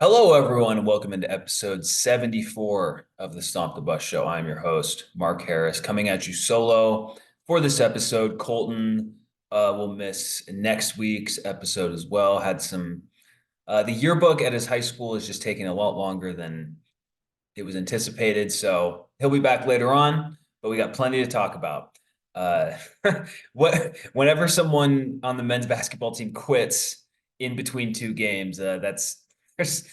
Hello, everyone, and welcome into episode 74 of the Stomp the Bus Show. I'm your host, Mark Harris, coming at you solo for this episode. Colton will miss next week's episode as well. The yearbook at his high school is just taking a lot longer than it was anticipated, so he'll be back later on, but we got plenty to talk about. Uh, whenever someone on the men's basketball team quits in between two games, there's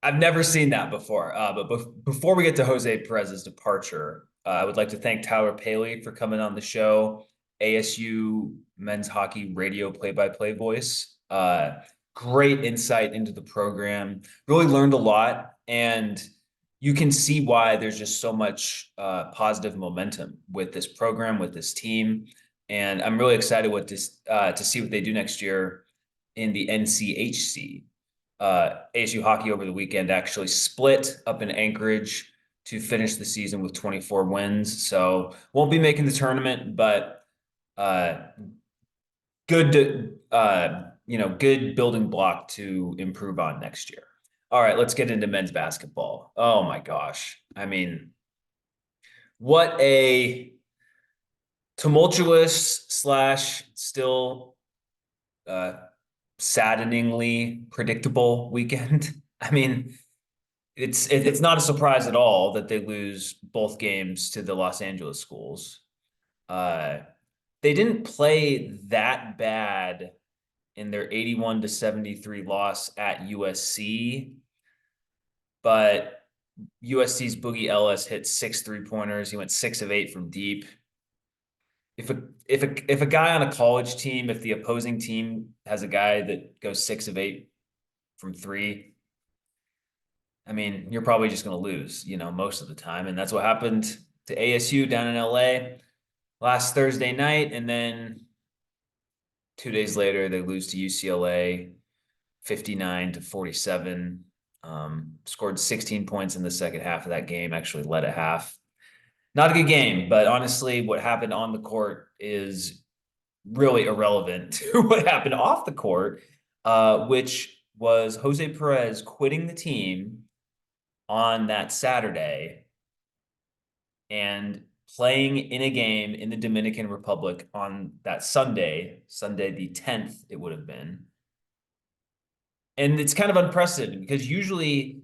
I've never seen that before. But before we get to Jose Perez's departure, I would like to thank Tyler Paley for coming on the show, ASU men's hockey radio play-by-play voice. Great insight into the program. Really learned a lot, and you can see why there's just so much positive momentum with this program, with this team. And I'm really excited to see what they do next year in the NCHC. ASU hockey over the weekend actually split up in Anchorage to finish the season with 24 wins. So won't be making the tournament, but uh, good building block to improve on next year. All right, let's get into men's basketball. Oh my gosh. I mean, what a tumultuous slash still uh, saddeningly predictable weekend. I mean, it's not a surprise at all that they lose both games to the Los Angeles schools. Uh, they didn't play that bad in their 81-73 loss at USC, but USC's Boogie Ellis hit 6 3-pointers. He went 6 of 8 from deep. If a guy on a college team, if the opposing team has a guy that goes 6 of 8 from three, I mean, you're probably just going to lose, most of the time. And that's what happened to ASU down in LA last Thursday night. And then 2 days later, they lose to UCLA 59-47. Scored 16 points in the second half of that game, actually led at half. Not a good game, but honestly, what happened on the court is really irrelevant to what happened off the court, which was Jose Perez quitting the team on that Saturday and playing in a game in the Dominican Republic on that Sunday the 10th, it would have been. And it's kind of unprecedented because usually,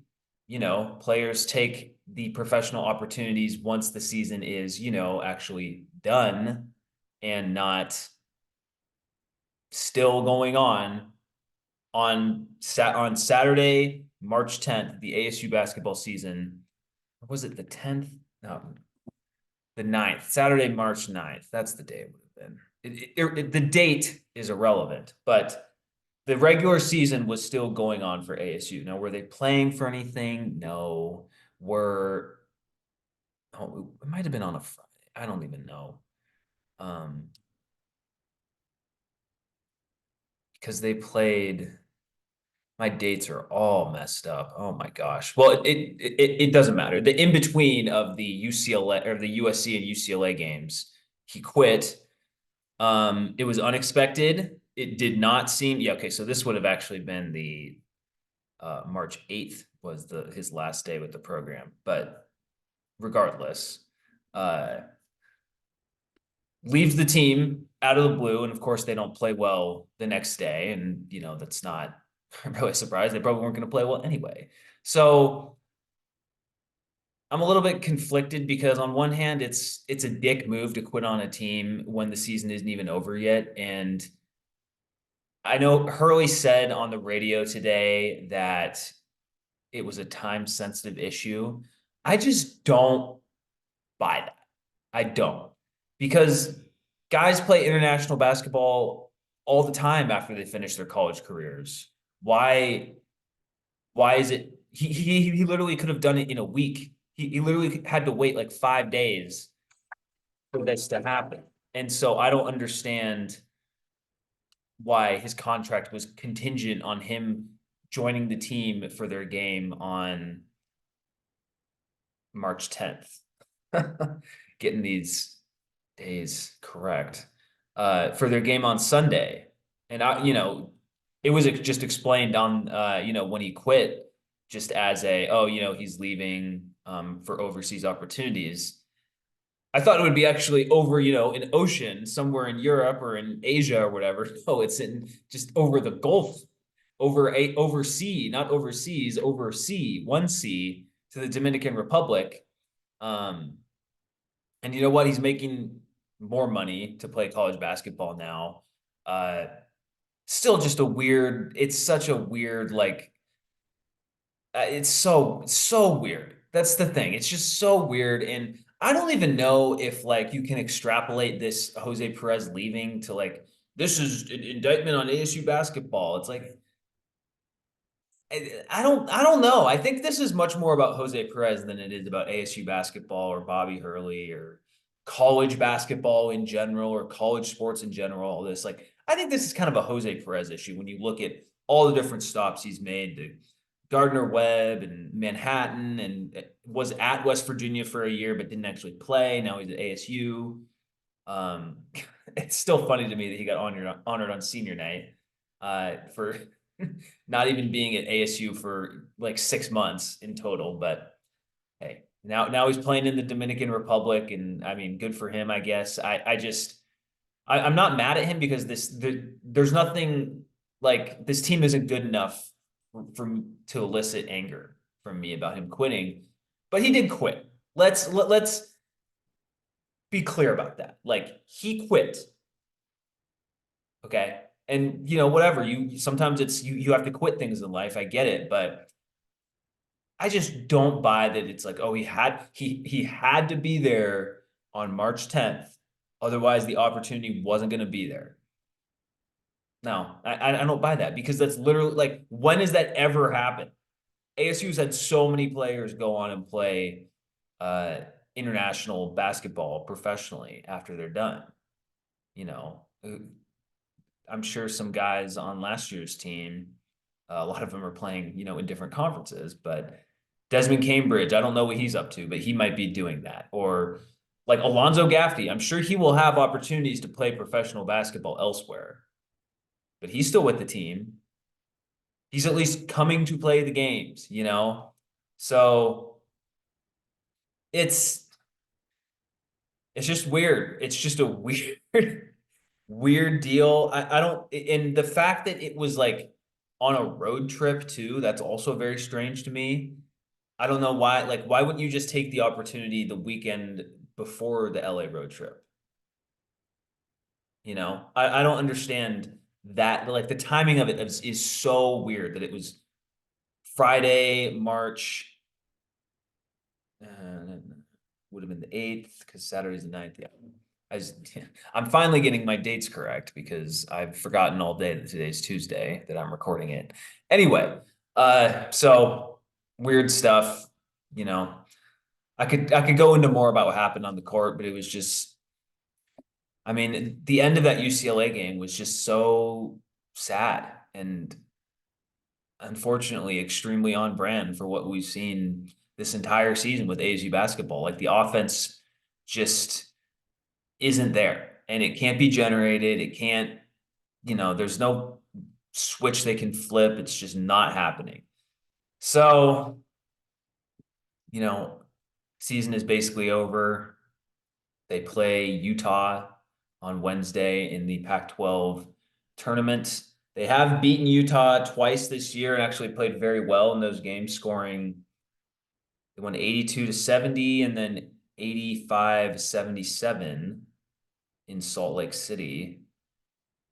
players take the professional opportunities once the season is, actually done and not still going on. On Saturday, March 10th, the ASU basketball season, was it the 10th? No, the 9th, Saturday, March 9th. That's the day it would have been. The date is irrelevant, but the regular season was still going on for ASU. Now, were they playing for anything? No. It might have been on a Friday. I don't even know. Because they played. My dates are all messed up. Oh my gosh. Well, it doesn't matter. The in between of the UCLA or the USC and UCLA games, he quit. It was unexpected. It did not seem. Yeah, okay. So this would have actually been the March 8th was his last day with the program. But regardless, uh leaves the team out of the blue, and of course they don't play well the next day, and that's not really surprised. They probably weren't going to play well anyway. So I'm a little bit conflicted because on one hand, it's a dick move to quit on a team when the season isn't even over yet. And I know Hurley said on the radio today that it was a time sensitive issue. I just don't buy that. I don't. Because guys play international basketball all the time after they finish their college careers. Why is it he literally could have done it in a week. He literally had to wait like 5 days for this to happen. And so I don't understand why his contract was contingent on him joining the team for their game on March 10th. Getting these days correct. For their game on Sunday. And it was just explained on when he quit, just as a, oh, he's leaving for overseas opportunities. I thought it would be actually over, an ocean somewhere in Europe or in Asia or whatever. No, it's in just over the Gulf, oversea, not overseas, oversea, one sea to the Dominican Republic. Um, and you know what? He's making more money to play college basketball now. Uh, Still just it's such a weird, like, it's so weird. That's the thing. It's just so weird. And I don't even know if like you can extrapolate this Jose Perez leaving to like, this is an indictment on ASU basketball. It's like, I don't know. I think this is much more about Jose Perez than it is about ASU basketball or Bobby Hurley or college basketball in general or college sports in general. All this, like, I think this is kind of a Jose Perez issue when you look at all the different stops he's made to Gardner Webb and Manhattan, and was at West Virginia for a year but didn't actually play. Now he's at ASU. Um, it's still funny to me that he got honored on senior night for not even being at ASU for like 6 months in total. But hey, now he's playing in the Dominican Republic, and I mean, good for him, I guess. I'm not mad at him because there's nothing, like, this team isn't good enough to elicit anger from me about him quitting, but he did quit. Let's be clear about that. Like, he quit. Okay. And whatever, you sometimes it's you have to quit things in life. I get it, but I just don't buy that it's like, oh, he had to be there on March 10th. Otherwise, the opportunity wasn't going to be there. No, I don't buy that, because that's literally, like, when has that ever happened? ASU's had so many players go on and play uh international basketball professionally after they're done. You know, I'm sure some guys on last year's team, a lot of them are playing, in different conferences, but Desmond Cambridge, I don't know what he's up to, but he might be doing that. Or like Alonzo Gaffney, I'm sure he will have opportunities to play professional basketball elsewhere, but he's still with the team. He's at least coming to play the games. So it's it's just weird. It's just a weird weird deal. I don't, and the fact that it was like on a road trip too, that's also very strange to me. I don't know why, like, why wouldn't you just take the opportunity the weekend before the LA road trip? I don't understand that. Like, the timing of it is so weird that it was Friday, March, would have been the 8th because Saturday's the 9th. Yeah. I was, I'm finally getting my dates correct because I've forgotten all day that today's Tuesday that I'm recording it. Anyway, so weird stuff, you know. I could go into more about what happened on the court, but it was just, I mean, the end of that UCLA game was just so sad and unfortunately extremely on brand for what we've seen this entire season with ASU basketball. Like, the offense just isn't there, and it can't be generated. It can't, there's no switch they can flip. It's just not happening. So, you know, season is basically over. They play Utah on Wednesday in the Pac-12 tournament. They have beaten Utah twice this year and actually played very well in those games, scoring, they won 82-70 and then 85-77 in Salt Lake City.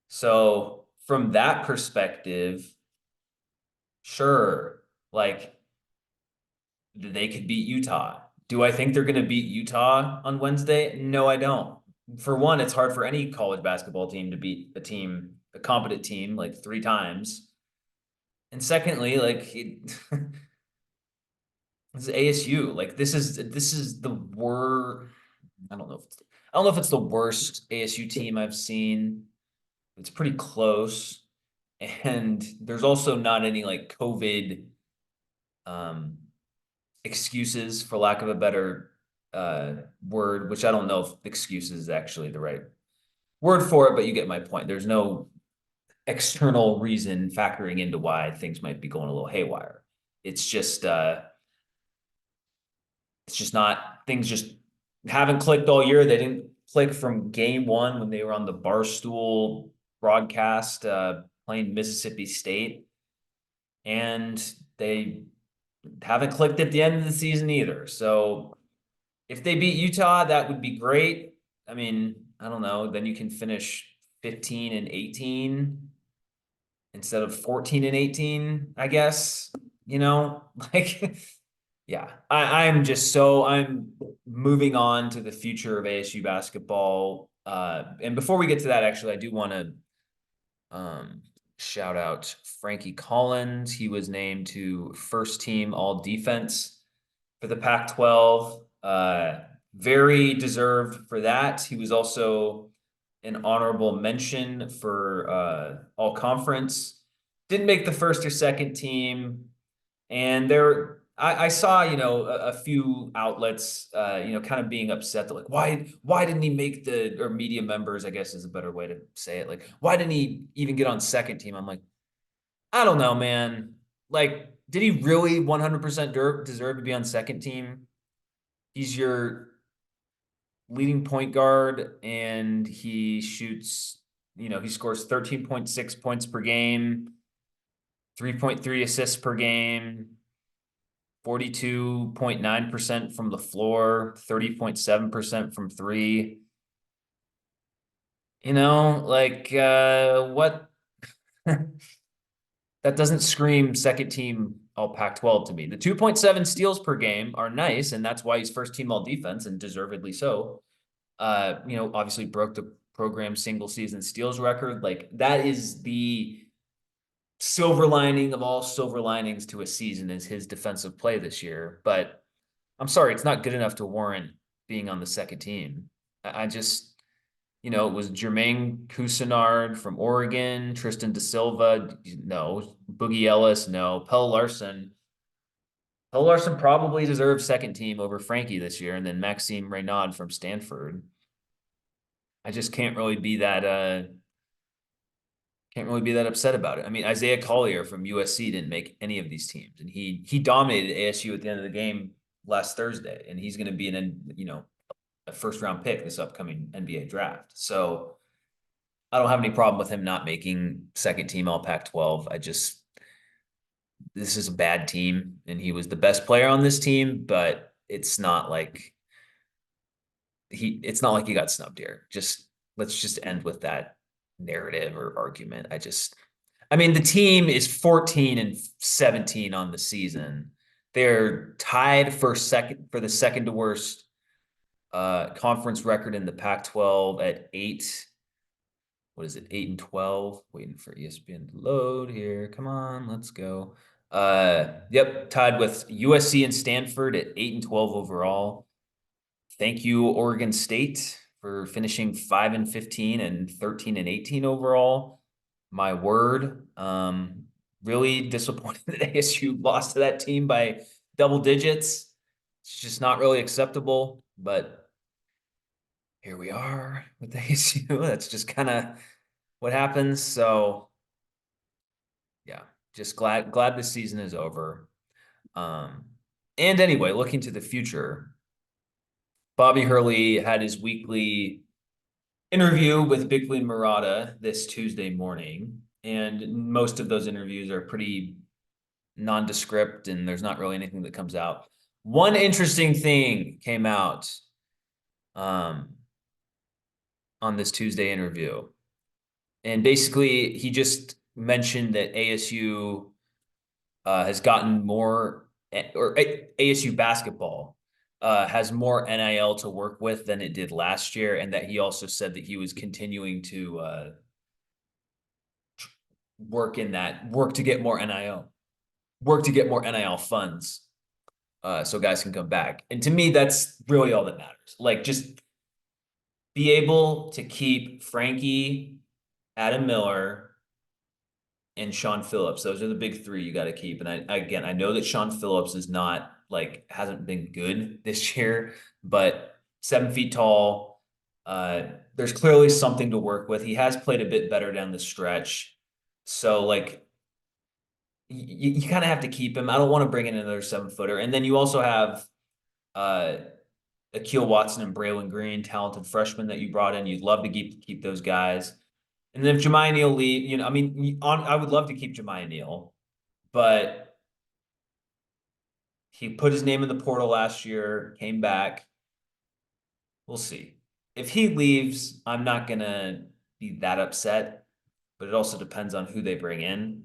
So from that perspective, sure, like, they could beat Utah. Do I think they're going to beat Utah on Wednesday? No, I don't. For one, it's hard for any college basketball team to beat a competent team, like, 3 times. And secondly, like, this is ASU. Like, this is the worst. I don't know if it's the worst ASU team I've seen. It's pretty close. And there's also not any, like, COVID um excuses, for lack of a better word, which I don't know if excuses is actually the right word for it, but you get my point. There's no external reason factoring into why things might be going a little haywire. It's just not, things just haven't clicked all year. They didn't click from game one when they were on the Barstool broadcast playing Mississippi State, and they haven't clicked at the end of the season either. So if they beat Utah, that would be great. I mean, I don't know, then you can finish 15-18 instead of 14-18, I guess, like yeah, I'm moving on to the future of ASU basketball. And before we get to that, actually, I do want to shout out Frankie Collins. He was named to first team all defense for the Pac-12. Very deserved for that. He was also an honorable mention for all conference. Didn't make the first or second team. And I saw, a few outlets, kind of being upset that like, why didn't he make or media members, I guess is a better way to say it. Like, why didn't he even get on second team? I'm like, I don't know, man. Like, did he really 100% deserve to be on second team? He's your leading point guard and he shoots, he scores 13.6 points per game, 3.3 assists per game, 42.9% from the floor, 30.7% from three. What? That doesn't scream second team all Pac-12 to me. The 2.7 steals per game are nice, and that's why he's first team all defense, and deservedly so. Obviously broke the program single season steals record. Like, that is the silver lining of all silver linings to a season, is his defensive play this year. But I'm sorry, it's not good enough to warrant being on the second team. I just, it was Jermaine Cousinard from Oregon, Tristan Da Silva, no. Boogie Ellis, no. Pelle Larsson probably deserves second team over Frankie this year, and then Maxime Reynaud from Stanford. I just can't really be that upset about it. I mean, Isaiah Collier from USC didn't make any of these teams, and he dominated ASU at the end of the game last Thursday, and he's going to be a first round pick this upcoming NBA draft. So I don't have any problem with him not making second team all Pac-12. This is a bad team, and he was the best player on this team, but it's not like he got snubbed here. Let's just end with that narrative or argument. I mean, the team is 14-17 on the season. They're tied for the second to worst conference record in the Pac-12 at 8. What is it? 8-12. Waiting for ESPN to load here. Come on, let's go. Yep, tied with USC and Stanford at 8-12 overall. Thank you, Oregon State, for finishing 5-15 and 13-18 overall. My word. Really disappointed that ASU lost to that team by double digits. It's just not really acceptable, but here we are with ASU. That's just kind of what happens. So yeah, just glad this season is over. And anyway, looking to the future, Bobby Hurley had his weekly interview with Bickley Murata this Tuesday morning, and most of those interviews are pretty nondescript, and there's not really anything that comes out. One interesting thing came out on this Tuesday interview, and basically he just mentioned that ASU has gotten more, or ASU basketball has more NIL to work with than it did last year, and that he also said that he was continuing to work to get more NIL funds, so guys can come back. And to me, that's really all that matters. Like, just be able to keep Frankie, Adam Miller, and Sean Phillips. Those are the big three you got to keep. And I know that Sean Phillips is not hasn't been good this year, but 7 feet tall. There's clearly something to work with. He has played a bit better down the stretch. So like you kind of have to keep him. I don't want to bring in another 7-footer. And then you also have uh Akil Watson and Braylon Green, talented freshmen that you brought in. You'd love to keep those guys. And then if Jemiah Neal leave, I mean, I would love to keep Jemiah Neal, but he put his name in the portal last year, came back. We'll see. If he leaves, I'm not gonna be that upset, but it also depends on who they bring in.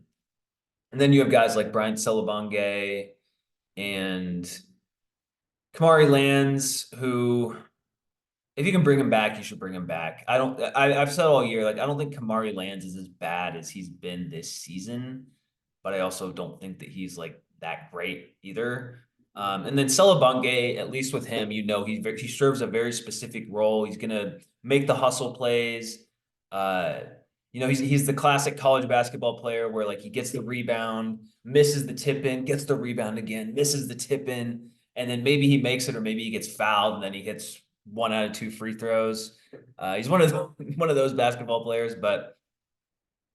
And then you have guys like Brian Celebonge and Kamari Lands, who, if you can bring him back, you should bring him back. I've said all year, like, I don't think Kamari Lands is as bad as he's been this season, but I also don't think that he's like that great either. And then Celebunge, at least with him, he serves a very specific role. He's gonna make the hustle plays. Uh, he's the classic college basketball player where like he gets the rebound, misses the tip in, gets the rebound again, misses the tip in, and then maybe he makes it or maybe he gets fouled and then he hits 1 out of 2 free throws. He's one of those basketball players, but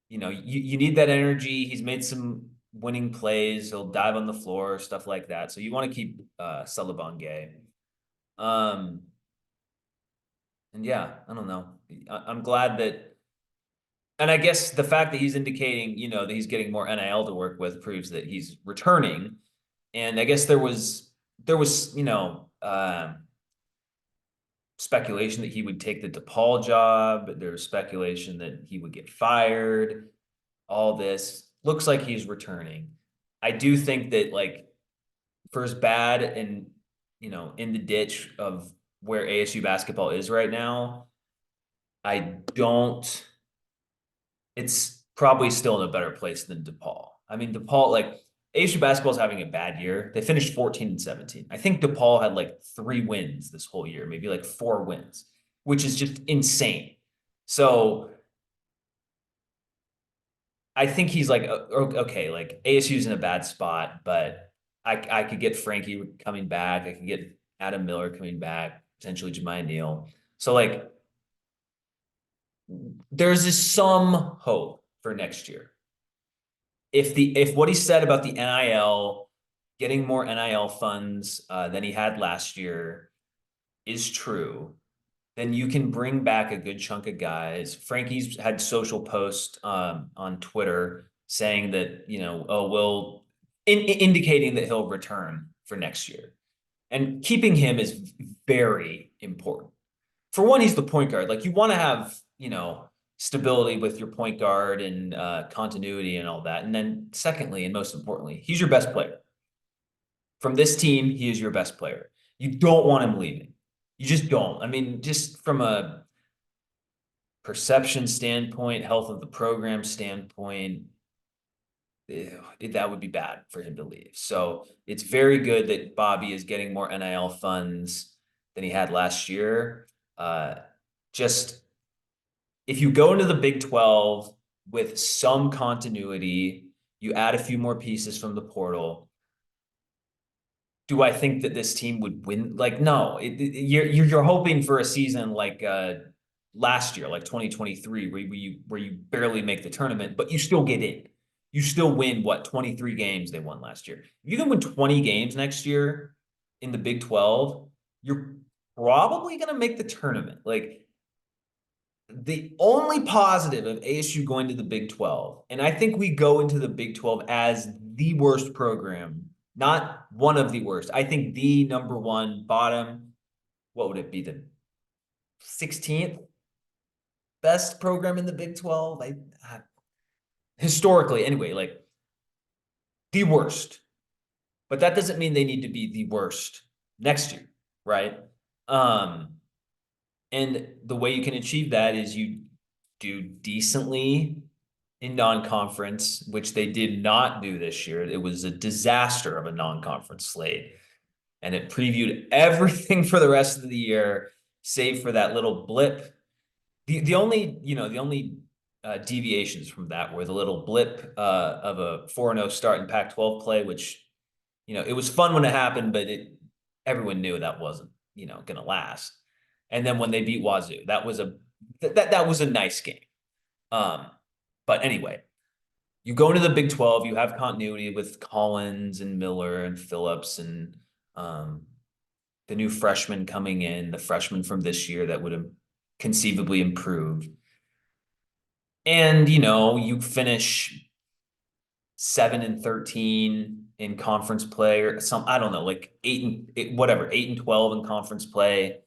you need that energy. He's made some winning plays. He'll dive on the floor, stuff like that. So you want to keep Celebonge. And yeah, I don't know. I'm glad that, and I guess the fact that he's indicating, that he's getting more NIL to work with proves that he's returning. And I guess there was speculation that he would take the DePaul job. There's speculation that he would get fired. All this looks like he's returning. I do think that like for as bad and in the ditch of where ASU basketball is right now, I don't. It's probably still in a better place than DePaul. I mean, DePaul, like ASU basketball is having a bad year. They finished 14-17. I think DePaul had like 3 wins this whole year, maybe like 4 wins, which is just insane. So I think he's like, okay, like ASU's in a bad spot, but I could get Frankie coming back. I could get Adam Miller coming back, potentially Jemiah Neal. So like there's some hope for next year. If what he said about the NIL, getting more NIL funds than he had last year is true, then you can bring back a good chunk of guys. Frankie's had social posts on Twitter saying that, indicating that he'll return for next year. And keeping him is very important. For one, he's the point guard. Like you want to have, stability with your point guard and continuity and all that. And then secondly, and most importantly, he's your best player. From this team, he is your best player. You don't want him leaving. You just don't. I mean, just from a perception standpoint, health of the program standpoint, that would be bad for him to leave. So it's very good that Bobby is getting more NIL funds than he had last year. Just if you go into the Big 12 with some continuity, you add a few more pieces from the portal. Do I think that this team would win? Like, no, you're hoping for a season like last year, like 2023, where you barely make the tournament, but you still get in. You still win 23 games they won last year. If you can win 20 games next year in the Big 12, you're probably going to make the tournament. Like the only positive of ASU going to the Big 12, and I think we go into the Big 12 as the worst program, not one of the worst. I think the number one bottom, what would it be? The 16th best program in the Big 12. Historically, anyway, like the worst. But that doesn't mean they need to be the worst next year, right? And the way you can achieve that is you do decently in non-conference, which they did not do this year. It was a disaster of a non-conference slate. And it previewed everything for the rest of the year, save for that little blip. The only deviations from that were the little blip of a 4-0 start in Pac-12 play, which, it was fun when it happened, but everyone knew that wasn't, going to last. And then when they beat Wazoo, that was a nice game. But anyway, you go into the Big 12, you have continuity with Collins and Miller and Phillips and um, the new freshmen coming in, the freshmen from this year that would have conceivably improve. And, you finish 7-13 in conference play or some, I don't know, like 8-12 in conference play.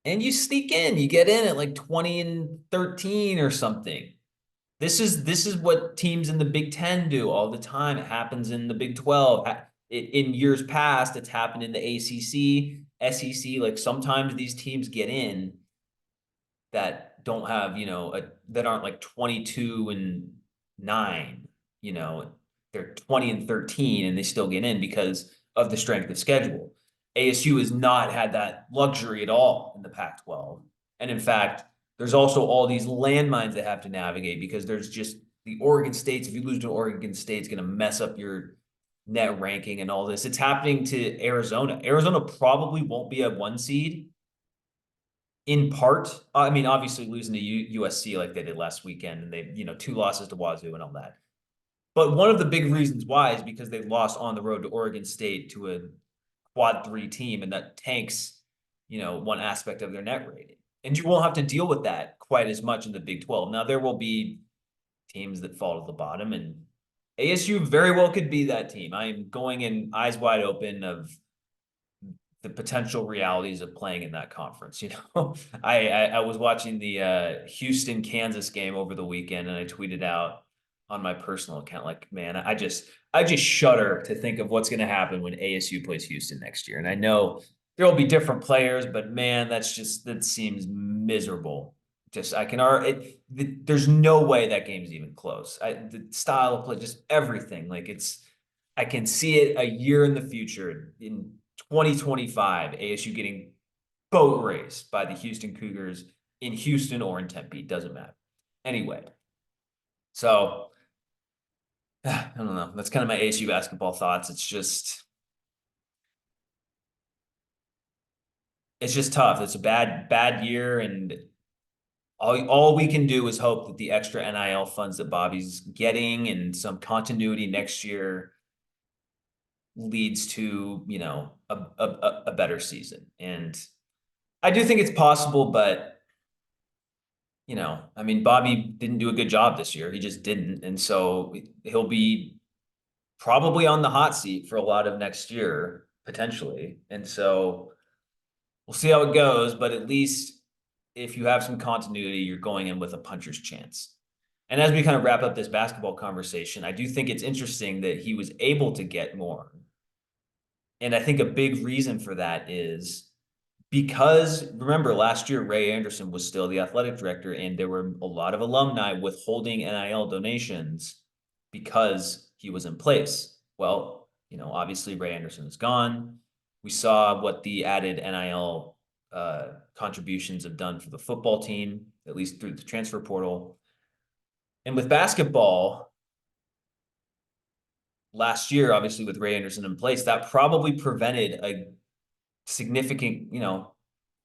And you sneak in, you get in at like 20-13 or something. This is what teams in the Big Ten do all the time. It happens in the Big 12. In years past, it's happened in the ACC, SEC. Like sometimes these teams get in that don't have, that aren't like 22-9. They're 20-13 and they still get in because of the strength of schedule. ASU has not had that luxury at all in the Pac-12. And in fact, there's also all these landmines they have to navigate because there's just the Oregon States. If you lose to Oregon State, it's going to mess up your net ranking and all this. It's happening to Arizona. Arizona probably won't be a 1 seed in part. I mean, obviously losing to USC like they did last weekend, and they, 2 losses to Wazoo and all that. But one of the big reasons why is because they lost on the road to Oregon State to a quad 3 team, and that tanks, one aspect of their net rating. And you won't have to deal with that quite as much in the Big 12. Now, there will be teams that fall to the bottom, and ASU very well could be that team. I am going in eyes wide open of the potential realities of playing in that conference. I was watching the Houston Kansas game over the weekend, and I tweeted out on my personal account, like, man, I just shudder to think of what's going to happen when ASU plays Houston next year. And I know there will be different players, but man, that seems miserable. There's no way that game's even close. The style of play, just everything, like I can see it a year in the future in 2025, ASU getting boat raced by the Houston Cougars in Houston or in Tempe, doesn't matter. Anyway, so I don't know. That's kind of my ASU basketball thoughts. It's just tough. It's a bad year, and all we can do is hope that the extra NIL funds that Bobby's getting and some continuity next year leads to, a better season. And I do think it's possible, but I mean, Bobby didn't do a good job this year. He just didn't. And so he'll be probably on the hot seat for a lot of next year, potentially. And so we'll see how it goes, but at least if you have some continuity, you're going in with a puncher's chance. And as we kind of wrap up this basketball conversation, I do think it's interesting that he was able to get more. And I think a big reason for that is because, remember, last year, Ray Anderson was still the athletic director, and there were a lot of alumni withholding NIL donations because he was in place. Well, obviously Ray Anderson is gone. We saw what the added NIL contributions have done for the football team, at least through the transfer portal. And with basketball, last year, obviously with Ray Anderson in place, that probably prevented a significant,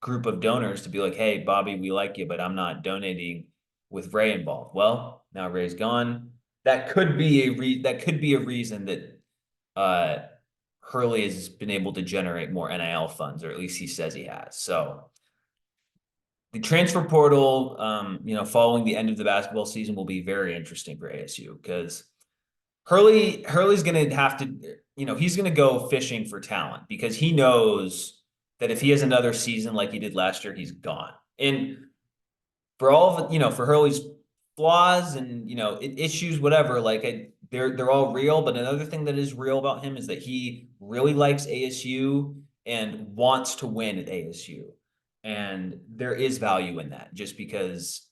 group of donors to be like, hey, Bobby, we like you, but I'm not donating with Ray involved. Well, now Ray's gone. That could be a reason that Hurley has been able to generate more NIL funds, or at least he says he has. So the transfer portal, following the end of the basketball season will be very interesting for ASU because Hurley's going to have to, he's going to go fishing for talent because he knows that if he has another season like he did last year, he's gone. And for all of it, for Hurley's flaws and, issues, whatever, like they're all real. But another thing that is real about him is that he really likes ASU and wants to win at ASU. And there is value in that just because,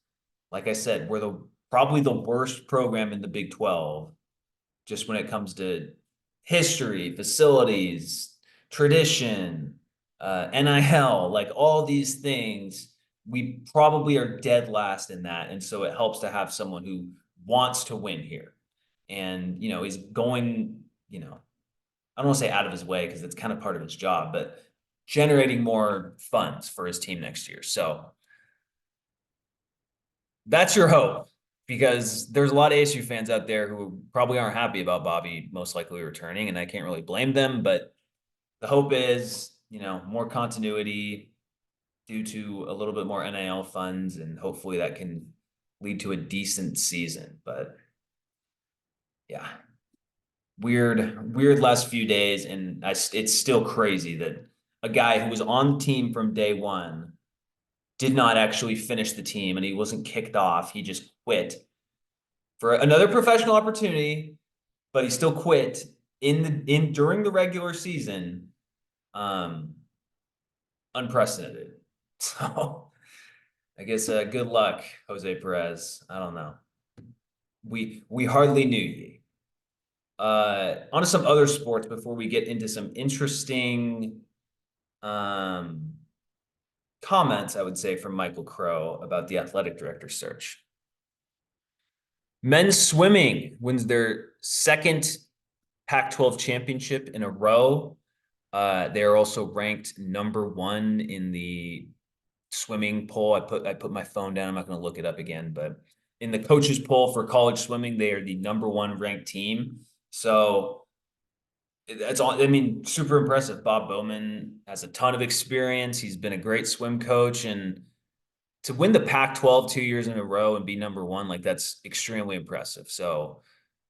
like I said, we're probably the worst program in the Big 12, just when it comes to history, facilities, tradition, NIL, like all these things, we probably are dead last in that. And so it helps to have someone who wants to win here and, is going, I don't want to say out of his way because it's kind of part of his job, but generating more funds for his team next year. So that's your hope. because there's a lot of ASU fans out there who probably aren't happy about Bobby most likely returning, and I can't really blame them. But the hope is, more continuity due to a little bit more NIL funds, and hopefully that can lead to a decent season. But yeah, weird last few days, and it's still crazy that a guy who was on the team from day one did not actually finish the team, and he wasn't kicked off. He just quit for another professional opportunity, but he still quit during the regular season. Um, Unprecedented. So I guess good luck, Jose Perez. I don't know. We hardly knew ye. On to some other sports before we get into some interesting um, comments, I would say, from Michael Crow about the athletic director search. Men's swimming wins their second Pac-12 championship in a row. They are also ranked number one in the swimming poll. I put my phone down. I'm not going to look it up again, but in the coaches poll for college swimming, they are the number one ranked team. So that's all. I mean, super impressive. Bob Bowman has a ton of experience. He's been a great swim coach, and to win the Pac-12 2 years in a row and be number one, like that's extremely impressive. So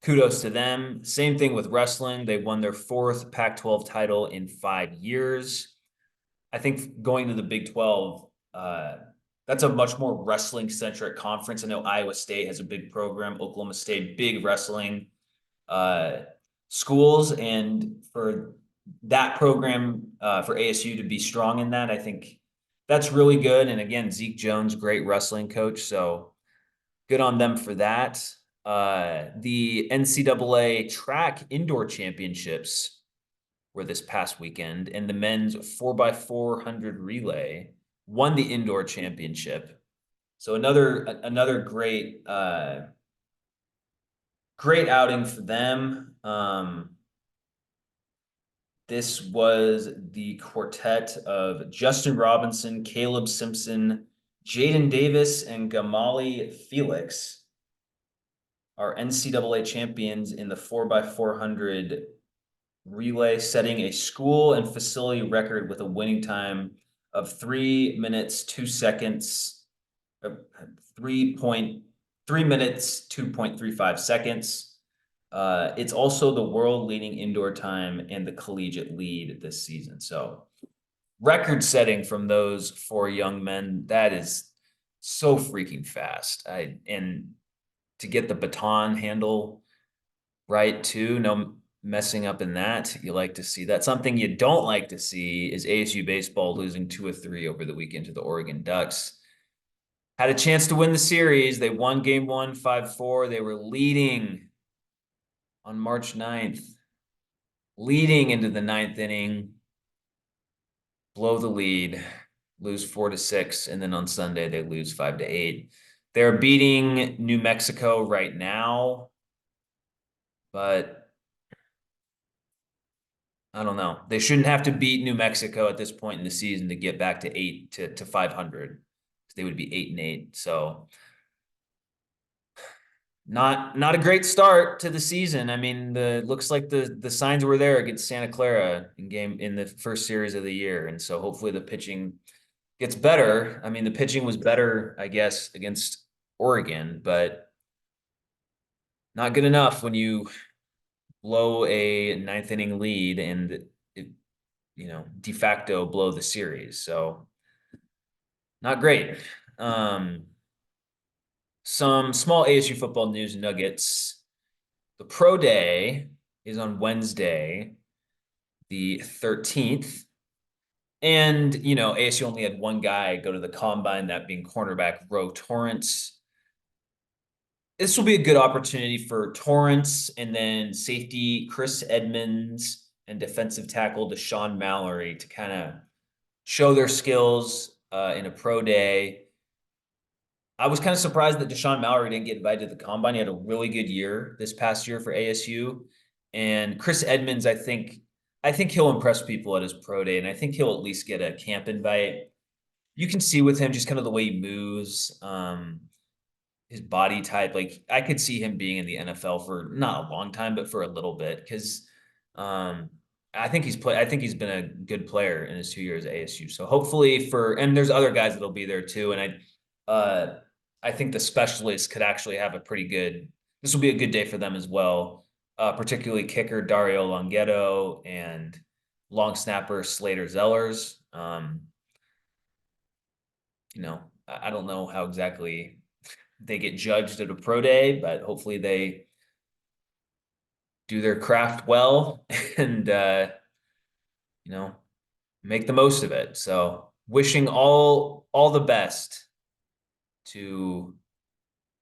kudos to them. Same thing with wrestling. They won their fourth Pac-12 title in 5 years. I think going to the Big 12, that's a much more wrestling centric conference. I know Iowa State has a big program, Oklahoma State, big wrestling schools. And for that program, for ASU to be strong in that, I think that's really good. And again, Zeke Jones, great wrestling coach. So good on them for that. The NCAA track indoor championships were this past weekend, and the men's 4x400 relay won the indoor championship. So another great great outing for them. This was the quartet of Justin Robinson, Caleb Simpson, Jaden Davis, and Gamali Felix are NCAA champions in the 4x400 relay, setting a school and facility record with a winning time of 3 minutes 2 seconds, 3 minutes 2.35 seconds. It's also the world leading indoor time and the collegiate lead this season. So record setting from those four young men. That is so freaking fast. And to get the baton handle right too, no messing up in that. You like to see that. Something you don't like to see is ASU baseball losing 2-3 over the weekend to the Oregon Ducks. Had a chance to win the series. They won game one, 5-4. They were leading on March 9th, leading into the ninth inning, blow the lead, lose 4-6, and then on Sunday they lose 5-8. They're beating New Mexico right now, but I don't know. They shouldn't have to beat New Mexico at this point in the season to get back to 500. They would be 8-8. So not a great start to the season. I mean, looks like the signs were there against Santa Clara in the first series of the year. And so hopefully the pitching gets better. I mean, the pitching was better, I guess, against Oregon, but not good enough when you blow a ninth inning lead and de facto blow the series. So not great. Some small ASU football news nuggets. The pro day is on Wednesday, the 13th. And, ASU only had one guy go to the combine, that being cornerback Roe Torrance. This will be a good opportunity for Torrance and then safety Chris Edmonds and defensive tackle Deshaun Mallory to kind of show their skills in a pro day. I was kind of surprised that Deshaun Mallory didn't get invited to the combine. He had a really good year this past year for ASU. And Chris Edmonds, I think he'll impress people at his pro day, and I think he'll at least get a camp invite. You can see with him just kind of the way he moves. his body type. Like I could see him being in the NFL for not a long time, but for a little bit because um, I think I think he's been a good player in his 2 years at ASU. So hopefully and there's other guys that'll be there too. And I think the specialists could actually have a pretty good. This will be a good day for them as well. Particularly kicker Dario Longhetto and long snapper Slater Zellers. I don't know how exactly they get judged at a pro day, but hopefully they do their craft well and make the most of it. So wishing all the best to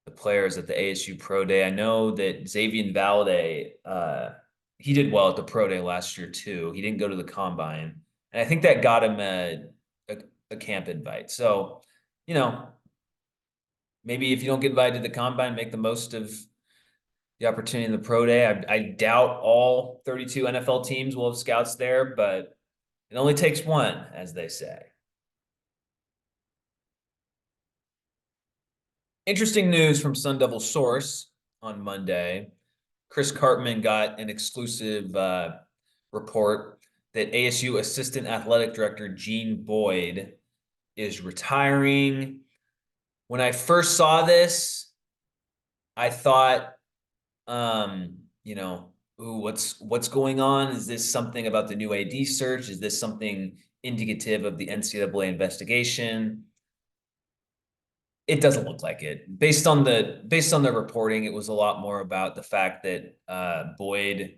the players at the ASU Pro Day. I know that Xavier Valde, he did well at the Pro Day last year too. He didn't go to the combine, and I think that got him a camp invite. So, maybe if you don't get invited to the combine, make the most of the opportunity in the Pro Day. I doubt all 32 NFL teams will have scouts there, but it only takes one, as they say. Interesting news from Sun Devil source on Monday. Chris Cartman got an exclusive report that ASU Assistant Athletic Director Gene Boyd is retiring. When I first saw this, I thought, ooh, what's going on? Is this something about the new AD search? Is this something indicative of the NCAA investigation? It doesn't look like it. Based on the reporting, it was a lot more about the fact that Boyd,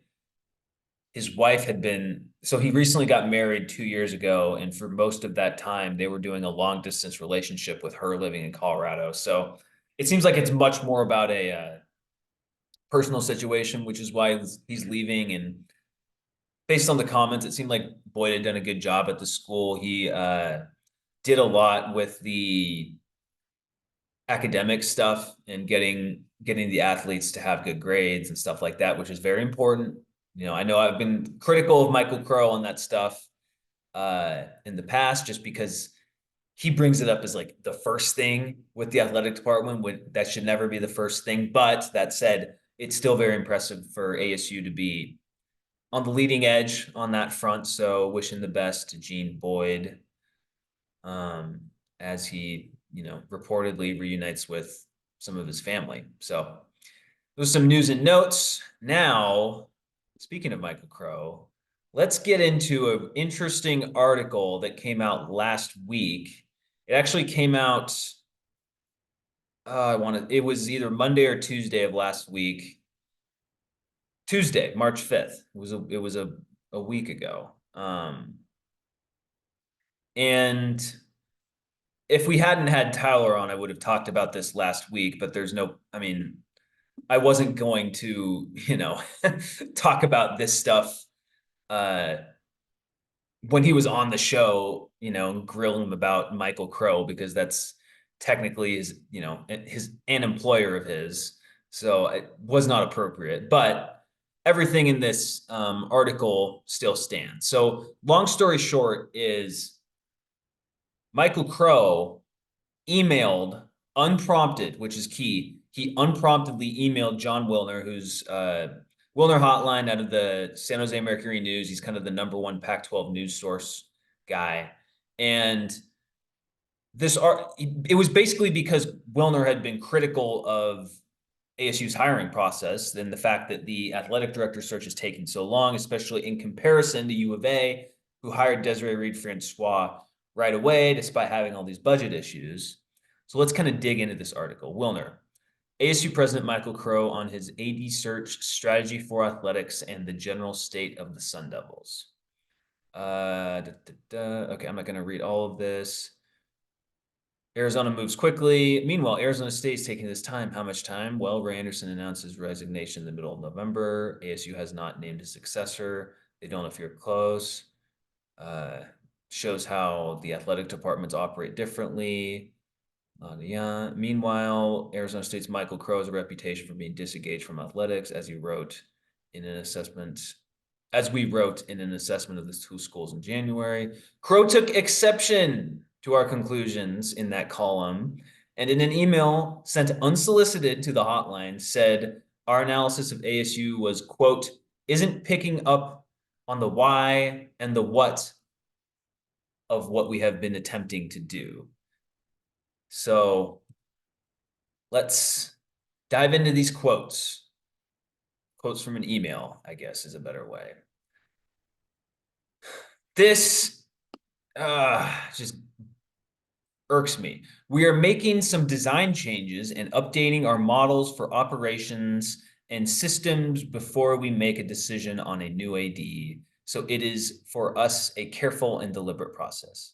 his wife he recently got married 2 years ago, and for most of that time, they were doing a long distance relationship with her living in Colorado. So it seems like it's much more about a personal situation, which is why he's leaving. And based on the comments, it seemed like Boyd had done a good job at the school. He did a lot with the academic stuff and getting the athletes to have good grades and stuff like that, which is very important. I know I've been critical of Michael Crow on that stuff in the past, just because he brings it up as like the first thing with the athletic department. That should never be the first thing. But that said, it's still very impressive for ASU to be on the leading edge on that front. So wishing the best to Gene Boyd as he, reportedly reunites with some of his family. So those some news and notes. Now, speaking of Michael Crow, let's get into an interesting article that came out last week. It actually came out, it was either Monday or Tuesday of last week. Tuesday, March 5th. It was a week ago. And if we hadn't had Tyler on, I would have talked about this last week, but I wasn't going to, talk about this stuff when he was on the show, grill him about Michael Crow, because that's technically an employer of his. So it was not appropriate, but everything in this article still stands. So long story short is Michael Crow emailed unprompted, which is key. He unpromptedly emailed John Wilner, who's Wilner Hotline out of the San Jose Mercury News. He's kind of the #1 Pac-12 news source guy. And it was basically because Wilner had been critical of ASU's hiring process and the fact that the athletic director search is taking so long, especially in comparison to U of A, who hired Desiree Reed-Francois right away, despite having all these budget issues. So let's kind of dig into this article. Wilner, ASU President Michael Crow on his AD search, strategy for athletics, and the general state of the Sun Devils. Okay, I'm not going to read all of this. Arizona moves quickly. Meanwhile, Arizona State is taking this time. How much time? Well, Ray Anderson announced his resignation in the middle of November. ASU has not named a successor. They don't appear close. Shows how the athletic departments operate differently. Meanwhile, Arizona State's Michael Crow has a reputation for being disengaged from athletics, as we wrote in an assessment of the two schools in January. Crow took exception to our conclusions in that column and in an email sent unsolicited to the hotline said, our analysis of ASU was, quote, isn't picking up on the why and the what of what we have been attempting to do. So let's dive into these quotes. Quotes from an email, I guess, is a better way. This just irks me. We are making some design changes and updating our models for operations and systems before we make a decision on a new AD. So it is for us a careful and deliberate process.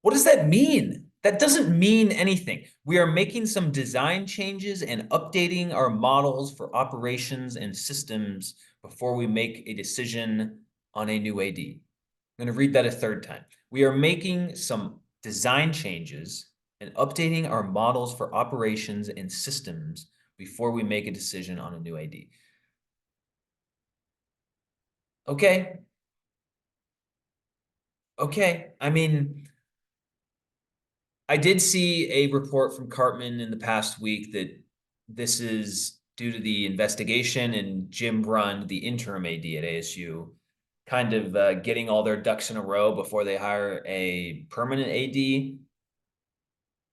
What does that mean? That doesn't mean anything. We are making some design changes and updating our models for operations and systems before we make a decision on a new AD. I'm going to read that a third time. We are making some design changes and updating our models for operations and systems before we make a decision on a new AD. Okay. Okay. I mean, I did see a report from Cartman in the past week that this is due to the investigation and Jim Brund, the interim AD at ASU, kind of getting all their ducks in a row before they hire a permanent AD.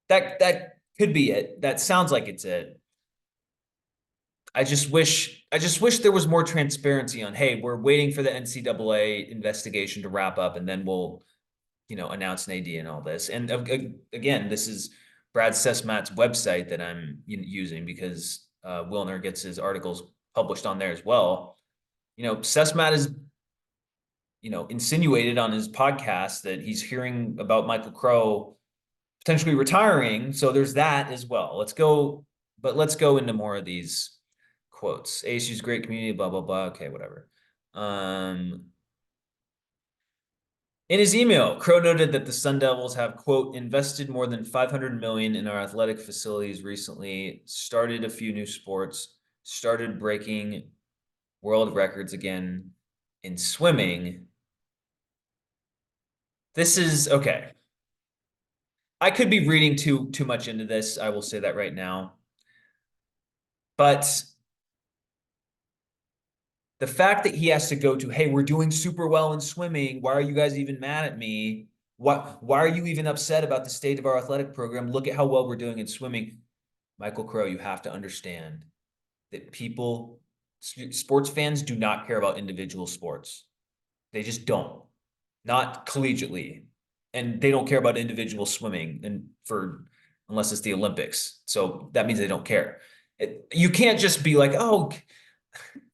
That could be it. That sounds like it's it. I just wish there was more transparency on, hey, we're waiting for the NCAA investigation to wrap up and then we'll announce an AD and all this. And again, this is Brad Sesmat's website that I'm using because Wilner gets his articles published on there as well. Sesmat is, insinuated on his podcast that he's hearing about Michael Crow potentially retiring. So there's that as well. Let's go into more of these quotes. ASU's great community, blah, blah, blah. Okay, whatever. In his email, Crow noted that the Sun Devils have, quote, invested more than $500 million in our athletic facilities recently, started a few new sports, started breaking world records again in swimming. This is okay. I could be reading too much into this. I will say that right now. But the fact that he has to go to, hey, we're doing super well in swimming. Why are you guys even mad at me? Why are you even upset about the state of our athletic program? Look at how well we're doing in swimming. Michael Crow, you have to understand that sports fans do not care about individual sports. They just don't. Not collegiately. And they don't care about individual swimming unless it's the Olympics. So that means they don't care. You can't just be like, oh,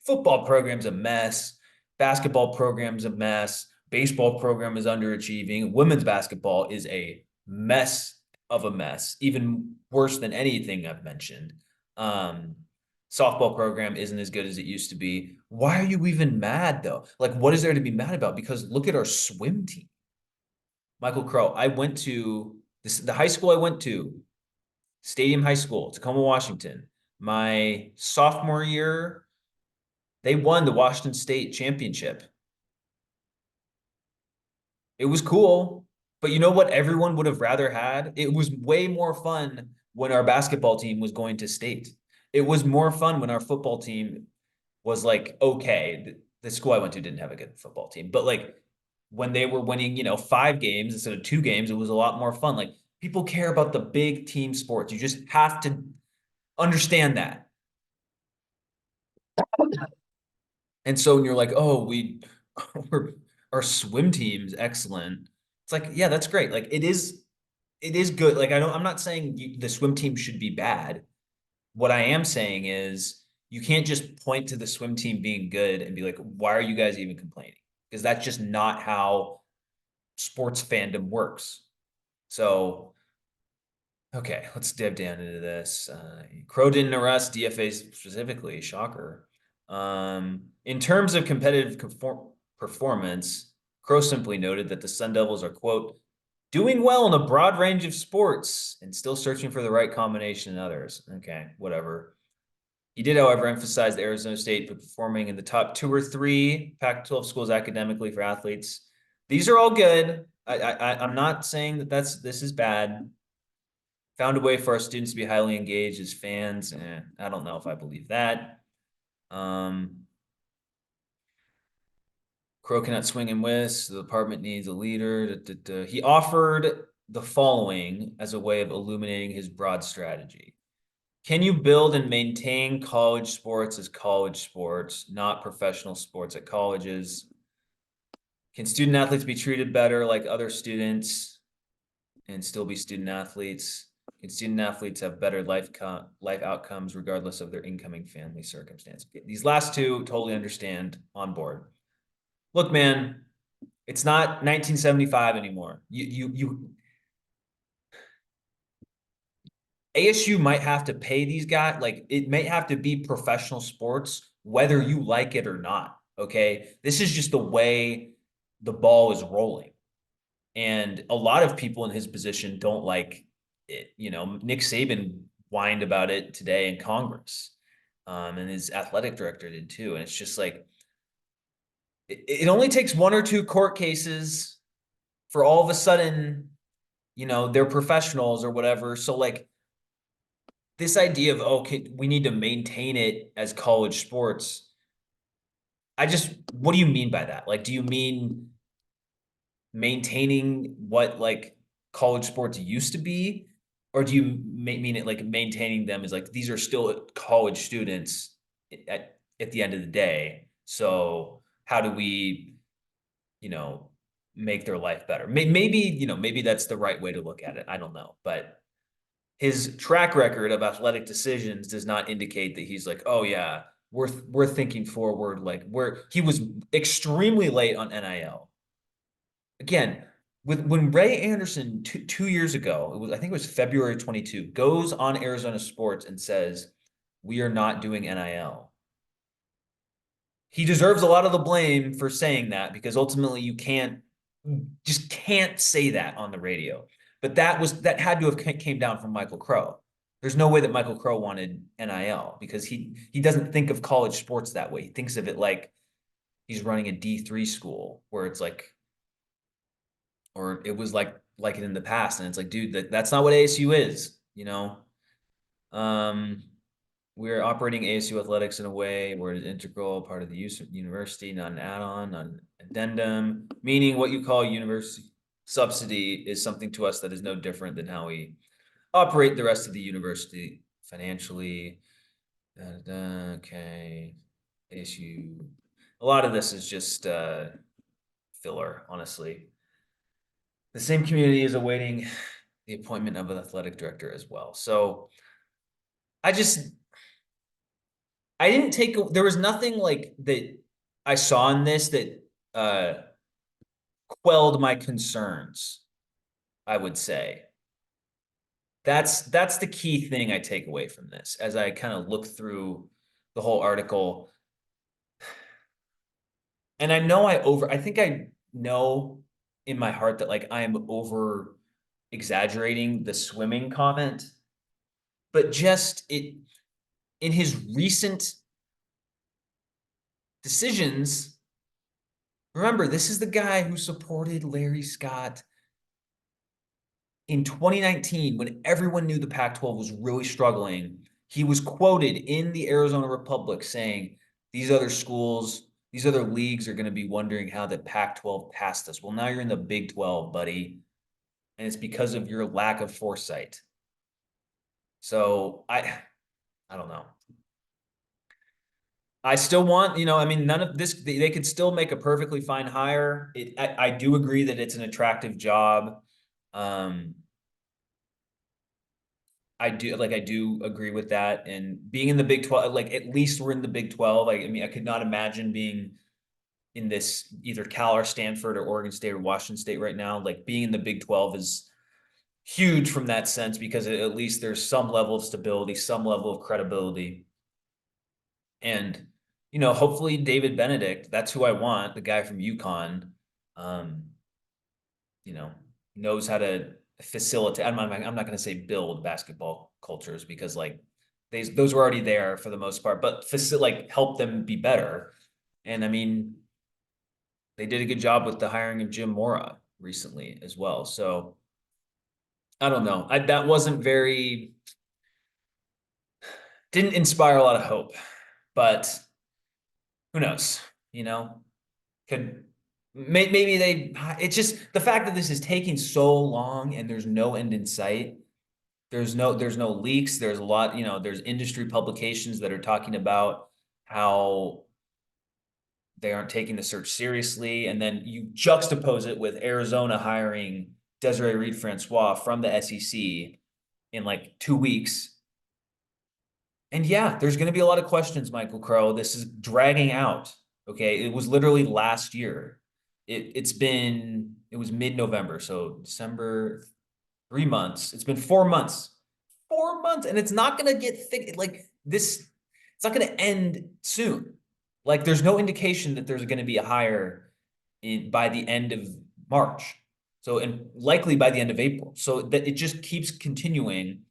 football program's a mess. Basketball program's a mess. Baseball program is underachieving. Women's basketball is a mess of a mess, even worse than anything I've mentioned. Softball program isn't as good as it used to be. Why are you even mad though? Like, what is there to be mad about? Because look at our swim team. Michael Crow, I went to the high school I went to, Stadium High School, Tacoma, Washington. My sophomore year, they won the Washington State championship. It was cool, but you know what everyone would have rather had? It was way more fun when our basketball team was going to state. It was more fun when our football team was like, okay, the school I went to didn't have a good football team, but like when they were winning, 5 games instead of 2 games, it was a lot more fun. Like people care about the big team sports. You just have to understand that. And so when you're like, oh, our swim team's excellent. It's like, yeah, that's great. Like it is good. Like I'm not saying the swim team should be bad. What I am saying is you can't just point to the swim team being good and be like, why are you guys even complaining? Because that's just not how sports fandom works. So, okay, let's dive down into this. Crow didn't arrest DFA specifically, shocker. In terms of competitive performance, Crow simply noted that the Sun Devils are, quote, doing well in a broad range of sports and still searching for the right combination in others. Okay, whatever. He did, however, emphasize that Arizona State performing in the top 2 or 3 Pac-12 schools academically for athletes. These are all good. I'm not saying that this is bad. Found a way for our students to be highly engaged as fans. I don't know if I believe that. Crow cannot swing and miss. The department needs a leader. Da, da, da. He offered the following as a way of illuminating his broad strategy. Can you build and maintain college sports as college sports, not professional sports at colleges? Can student athletes be treated better like other students and still be student athletes? Can student athletes have better life outcomes regardless of their incoming family circumstance? These last two, totally understand, on board. Look, man, it's not 1975 anymore. ASU might have to pay these guys, like it may have to be professional sports, whether you like it or not. Okay. This is just the way the ball is rolling. And a lot of people in his position don't like it. You know, Nick Saban whined about it today in Congress. And his athletic director did too. And it's just like, it only takes one or two court cases for all of a sudden, you know, they're professionals or whatever. So like, this idea of, okay, we need to maintain it as college sports. What do you mean by that? Like, do you mean maintaining what like college sports used to be? Or do you mean it like maintaining them as like, these are still college students at the end of the day. So how do we, you know, make their life better? Maybe, you know, maybe that's the right way to look at it. I don't know, but his track record of athletic decisions does not indicate that he's like, oh yeah, we're thinking forward. Like he was extremely late on NIL. Again, when Ray Anderson 2 years ago, I think it was February 22, goes on Arizona Sports and says, we are not doing NIL. He deserves a lot of the blame for saying that because ultimately you just can't say that on the radio. But that had to have came down from Michael Crow. There's no way that Michael Crow wanted NIL because he doesn't think of college sports that way. He thinks of it like he's running a D3 school where it's like, or it was like it in the past, and it's like, dude, that's not what ASU is, you know. We're operating ASU athletics in a way where it's integral part of the university, not an add-on, not an addendum, meaning what you call university subsidy is something to us that is no different than how we operate the rest of the university financially. Okay. ASU. A lot of this is just filler, honestly. The same community is awaiting the appointment of an athletic director as well. So I didn't take, there was nothing like that I saw in this that quelled my concerns, I would say. That's the key thing I take away from this as I kind of look through the whole article. And I think I know in my heart that like I am over exaggerating the swimming comment, but just in his recent decisions, remember, this is the guy who supported Larry Scott in 2019 when everyone knew the Pac-12 was really struggling. He was quoted in the Arizona Republic saying, these other schools, these other leagues are going to be wondering how the Pac-12 passed us. Well, now you're in the Big 12, buddy. And it's because of your lack of foresight. So I don't know. I still want, you know, I mean, none of this, they could still make a perfectly fine hire. I do agree that it's an attractive job. I do agree with that. And being in the Big 12, like at least we're in the Big 12. Like, I mean, I could not imagine being in this either Cal or Stanford or Oregon State or Washington State right now. Like being in the Big 12 is huge from that sense because at least there's some level of stability, some level of credibility. And, you know, hopefully David Benedict, that's who I want, the guy from UConn, you know, knows how to facilitate. I'm not going to say build basketball cultures because like those were already there for the most part, but like help them be better. And I mean, they did a good job with the hiring of Jim Mora recently as well. So I don't know. That wasn't very, didn't inspire a lot of hope, but who knows? You know, could maybe it's just the fact that this is taking so long and there's no end in sight. There's no leaks. There's a lot, there's industry publications that are talking about how they aren't taking the search seriously. And then you juxtapose it with Arizona hiring Desiree Reed-Francois from the SEC in like 2 weeks. And yeah, there's going to be a lot of questions, Michael Crow. This is dragging out. Okay. It was literally last year. It was mid-November. So December, 3 months. It's been 4 months. 4 months. And it's not going to get thick. Like this, it's not going to end soon. Like there's no indication that there's going to be a hire by the end of March. So, and likely by the end of April. So that it just keeps continuing.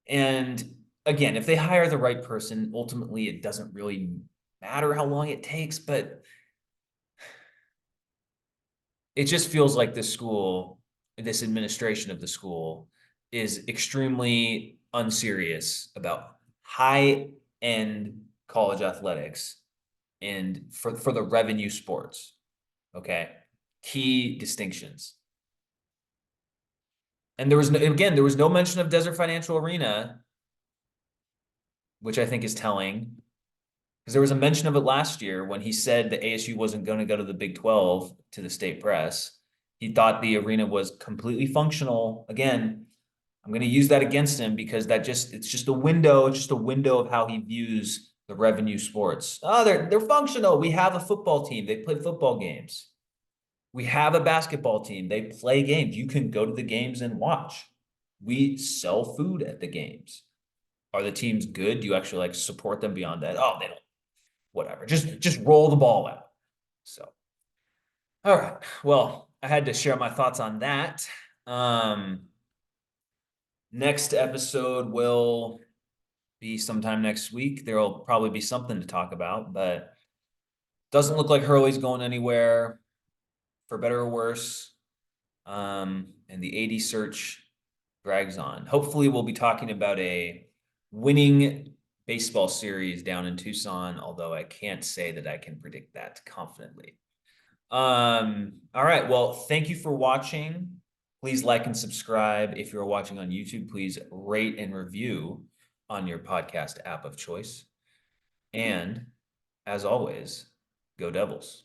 And again, if they hire the right person, ultimately it doesn't really matter how long it takes, but it just feels like this administration of the school is extremely unserious about high end college athletics and for the revenue sports. Okay. Key distinctions. And there was no mention of Desert Financial Arena, which I think is telling, because there was a mention of it last year when he said that ASU wasn't going to go to the Big 12 to the state press. He thought the arena was completely functional. Again, I'm going to use that against him because it's just a window. It's just a window of how he views the revenue sports. Oh, they're functional. We have a football team. They play football games. We have a basketball team. They play games. You can go to the games and watch. We sell food at the games. Are the teams good? Do you actually like support them beyond that? Oh, they don't. Whatever. Just roll the ball out. So, all right. Well, I had to share my thoughts on that. Next episode will be sometime next week. There will probably be something to talk about, but doesn't look like Hurley's going anywhere, for better or worse. And the AD search drags on. Hopefully, we'll be talking about a winning baseball series down in Tucson, although I can't say that I can predict that confidently. All right. Well, thank you for watching. Please like and subscribe. If you're watching on YouTube, please rate and review on your podcast app of choice. And as always, go Devils.